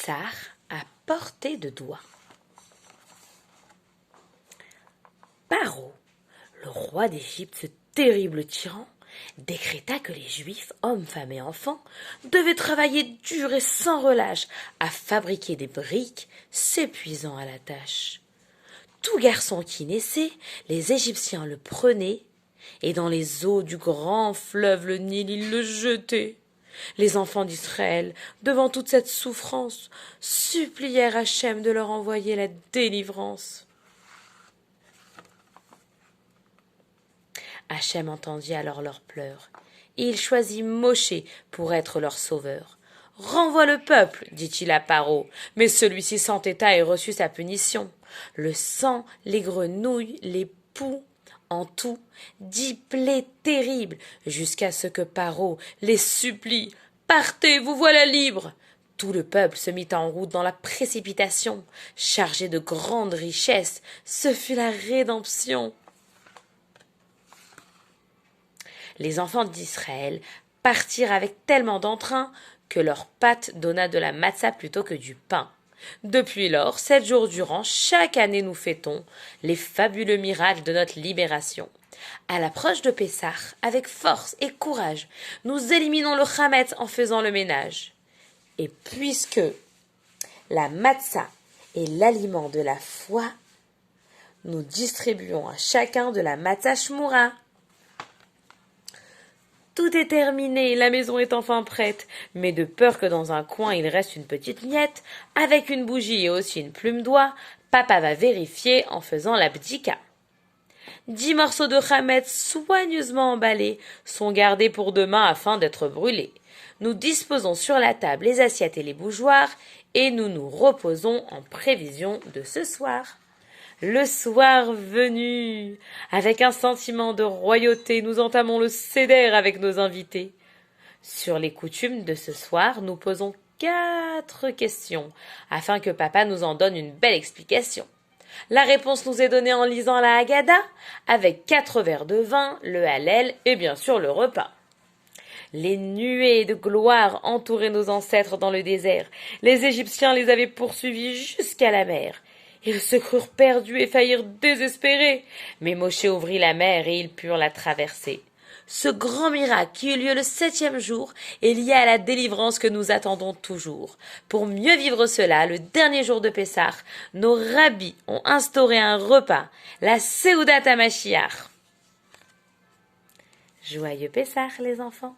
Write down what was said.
Pessah à portée de doigt. Paro, le roi d'Égypte, ce terrible tyran, décréta que les Juifs, hommes, femmes et enfants, devaient travailler dur et sans relâche à fabriquer des briques, s'épuisant à la tâche. Tout garçon qui naissait, les Égyptiens le prenaient, et dans les eaux du grand fleuve le Nil ils le jetaient. Les enfants d'Israël, devant toute cette souffrance, supplièrent Hachem de leur envoyer la délivrance. Hachem entendit alors leurs pleurs. Il choisit Moshe pour être leur sauveur. « Renvoie le peuple, dit-il à Paro, mais celui-ci s'entêta et reçut sa punition. Le sang, les grenouilles, les poux, en tout, 10 plaies terribles, jusqu'à ce que Paro les supplie. « Partez, vous voilà libres !» Tout le peuple se mit en route dans la précipitation. Chargé de grandes richesses, ce fut la rédemption. Les enfants d'Israël partirent avec tellement d'entrain que leur pâte donna de la matzah plutôt que du pain. Depuis lors, 7 jours durant, chaque année nous fêtons les fabuleux miracles de notre libération. À l'approche de Pessah, avec force et courage, nous éliminons le chametz en faisant le ménage. Et puisque la matzah est l'aliment de la foi, nous distribuons à chacun de la matzah shmoura. Tout est terminé, la maison est enfin prête, mais de peur que dans un coin il reste une petite miette, avec une bougie et aussi une plume d'oie, papa va vérifier en faisant la bdika. 10 morceaux de chametz soigneusement emballés sont gardés pour demain afin d'être brûlés. Nous disposons sur la table les assiettes et les bougeoirs et nous nous reposons en prévision de ce soir. Le soir venu, avec un sentiment de royauté, nous entamons le seder avec nos invités. Sur les coutumes de ce soir, nous posons 4 questions, afin que papa nous en donne une belle explication. La réponse nous est donnée en lisant la Haggadah, avec 4 verres de vin, le Hallel et bien sûr le repas. Les nuées de gloire entouraient nos ancêtres dans le désert. Les Égyptiens les avaient poursuivis jusqu'à la mer. Ils se crurent perdus et faillirent désespérés. Mais Moshe ouvrit la mer et ils purent la traverser. Ce grand miracle qui eut lieu le 7e jour est lié à la délivrance que nous attendons toujours. Pour mieux vivre cela, le dernier jour de Pessah, nos rabbis ont instauré un repas, la Seudat HaMashiach. Joyeux Pessah, les enfants!